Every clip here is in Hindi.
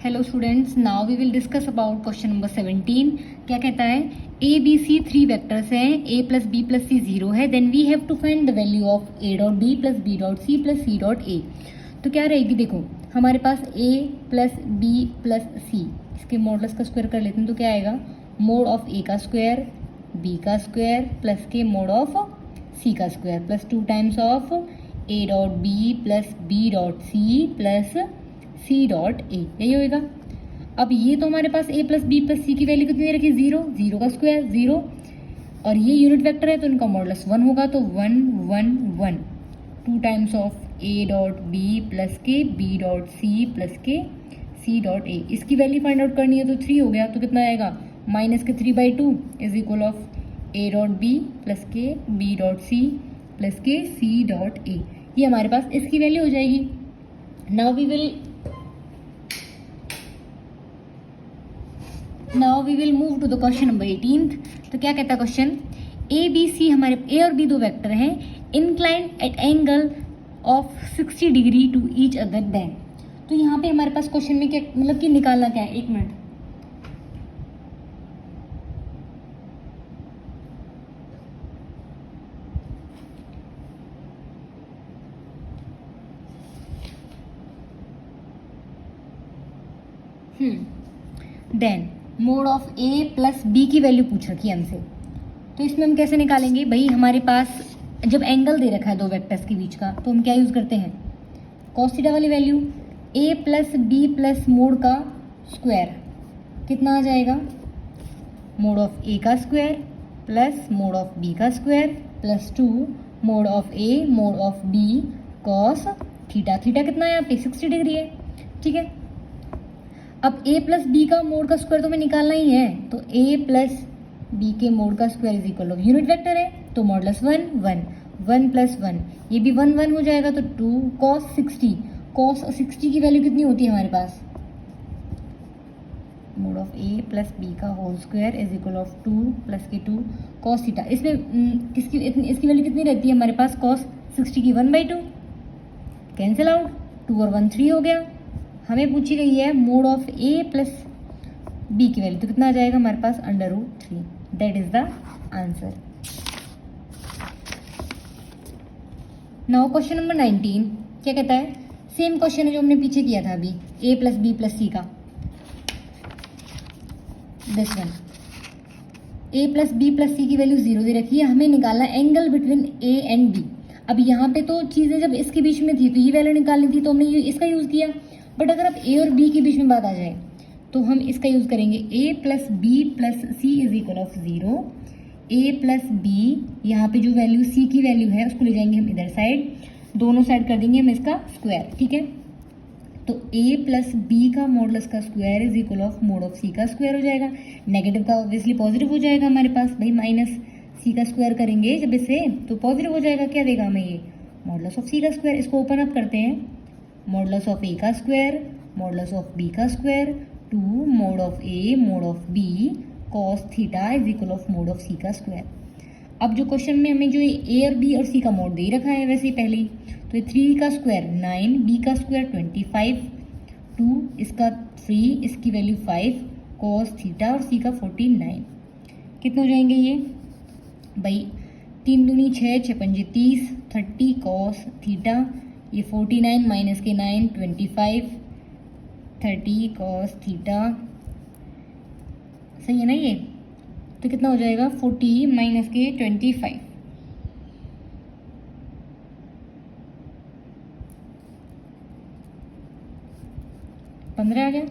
Hello students, now we will discuss about question number 17। क्या कहता है, A B C three vectors हैं, A plus B plus C zero है, then we have to find the value of A dot B plus B dot C dot A. तो क्या रहेगी, देखो हमारे पास A plus B plus C, इसके मॉडल्स का स्क्वायर कर लेते हैं तो क्या आएगा, मोड ऑफ ए का स्क्वायर बी का स्क्वायर प्लस के मोड ऑफ सी का square plus 2 times of A dot B plus B dot C plus C dot A, यही होएगा। अब ये तो हमारे पास A plus B plus C की वैल्यू कितनी रखी, जीरो, जीरो का स्क्वायर जीरो, और ये यूनिट वेक्टर है तो इनका मॉडुलस 1 होगा, तो 1 1 1 2 times of A dot B plus के बी डॉट सी प्लस के सी डॉट ए। इसकी वैल्यू फाइंड आउट करनी है तो 3 हो गया, तो कितना आएगा, माइनस के 3/2 is equal of A dot B plus के बी डॉट सी प्लस के सी डॉट ए। ये हमारे पास इसकी वैल्यू हो जाएगी। Now we will move to the question number 18। तो क्या कहता है क्वेश्चन, ए बी सी, हमारे ए और बी दो वेक्टर हैं, inclined at angle of 60 degree to each other then. तो यहाँ पे हमारे पास क्वेश्चन में क्या मतलब कि निकालना क्या है, एक minute, then mod of A plus B की वैल्यू पूछ रखी है हमसे। तो इसमें हम कैसे निकालेंगे भाई, हमारे पास जब एंगल दे रखा है दो वेक्टर्स के बीच का, तो हम क्या यूज़ करते हैं, कॉस थीटा वाली value. A plus B plus mod का स्क्वायर कितना आ जाएगा, मोड ऑफ ए का square plus mod of B का square plus 2 mod of A mod of B cos theta. Theta कितना है यहाँ पे, 60 डिग्री है, ठीक है। अब a प्लस बी का मोड का स्क्वायर तो हमें निकालना ही है, तो a प्लस बी के मोड का square is equal of unit vector है तो मॉडुलस 1 1 1 प्लस 1, ये भी 1 1 हो जाएगा, तो 2 कॉस 60। कॉस 60 की वैल्यू कितनी होती है हमारे पास, mod of a plus B का whole square is equal of 2 plus के 2 कॉस थीटा। इसमें इसकी वैल्यू कितनी रहती है हमारे पास, कॉस 60 की 1/2 कैंसिल आउट, 2 और 1 3 हो गया। हमें पूछी गई है mod of A plus B की वैल्यू, तो कितना आ जाएगा हमारे पास, √3। That is the answer. Now question number 19 क्या कहता है, सेम क्वेश्चन है जो हमने पीछे किया था अभी, A plus B plus C का, this one. A plus B plus C की वैल्यू 0 दे रखी है, हमें निकालना angle between A and B. अब यहाँ पे तो चीज़ें जब इसके बीच में थी तो ये वैल्यू निकालनी थी, तो हमने इसका यूज़ किया। बट अगर अब ए और बी के बीच में बात आ जाए तो हम इसका यूज़ करेंगे, A plus B plus C is equal of 0। A plus B, यहाँ पे जो वैल्यू सी की वैल्यू है उसको ले जाएंगे हम इधर साइड, दोनों साइड कर देंगे हम इसका स्क्वायर, ठीक है। तो ए प्लस बी का मॉडुलस का square is equal of mod of C का स्क्वायर हो जाएगा, नेगेटिव का ऑब्वियसली पॉजिटिव हो जाएगा हमारे पास, भाई माइनस सी का स्क्वायर करेंगे जब इसे तो पॉजिटिव हो जाएगा, क्या देगा हमें ये, मॉडुलस ऑफ सी का स्क्वायर। इसको ओपन अप करते हैं, मॉडुलस ऑफ ए का स्क्वायर मॉडुलस ऑफ बी का square 2 mod of A mod of B cos theta is equal of mod of C का स्क्वायर। अब जो क्वेश्चन में हमें जो ए और बी और सी का मोड दे रखा है वैसे ही पहले ही, तो ये 3 का स्क्वायर 9, बी का स्क्वायर 25, 2 इसका 3, इसकी वैल्यू 5 कॉस थीटा और सी का 49। कितने हो जाएंगे ये भाई, 3 दूनी 6, 6 पंजे 30, 30 कॉस थीटा, ये 49 माइनस के 9 25, 30 कॉस थीटा, सही है ना ये, तो कितना हो जाएगा 40 माइनस के 25, 15 आ गया।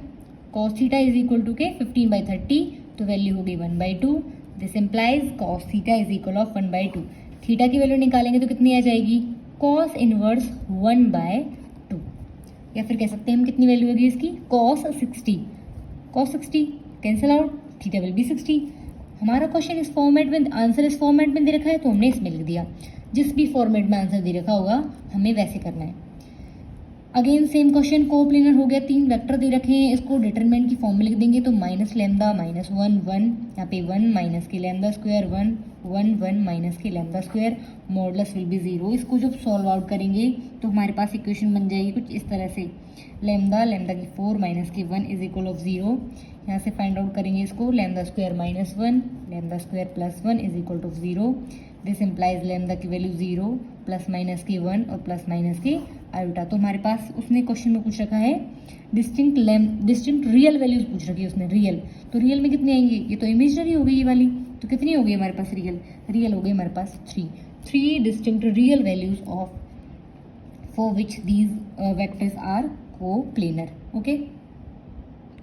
Cos theta is equal to के 15/30, तो वैल्यू होगी 1/2। This implies cos theta is equal of 1/2। Theta की वैल्यू निकालेंगे तो कितनी आ जाएगी, कॉस इनवर्स 1/2, या फिर कह सकते हैं हम कितनी वैल्यू होगी इसकी, cos 60 cancel out, theta will be 60। हमारा क्वेश्चन इस फॉर्मेट में, आंसर इस फॉर्मेट में दे रखा है तो हमने इसमें लिख दिया, जिस भी फॉर्मेट में आंसर दे रखा होगा हमें वैसे करना है। अगेन सेम क्वेश्चन, कोप्लेनर हो गया, 3 वेक्टर दे रखे हैं, इसको डिटरमिनेंट की फॉर्म में लिख देंगे तो माइनस लैम्डा माइनस 1 1, यहाँ पे 1 माइनस के लैम्डा स्क्वायर 1 1 1 माइनस के lambda square, modulus will be 0। इसको जब सॉल्व आउट करेंगे तो हमारे पास इक्वेशन बन जाएगी कुछ इस तरह से, लैम्डा लैम्डा की 4 माइनस की 1 इज इक्वल ऑफ 0। यहाँ से फाइंड आउट करेंगे इसको, lambda square minus 1 lambda square plus 1 is equal to 0। This implies lambda की वैल्यू 0 प्लस माइनस की 1 और प्लस माइनस की आयोटा। तो हमारे पास उसने क्वेश्चन में पूछ रखा है डिस्टिंक्ट रियल वैल्यूज पूछ रखी है उसने, रियल। तो रियल में कितनी आएंगी, ये तो इमेजनरी हो गई ये वाली, तो कितनी हो गई हमारे पास रियल हो गई हमारे पास 3 distinct real values of for which these vectors are coplanar. Okay.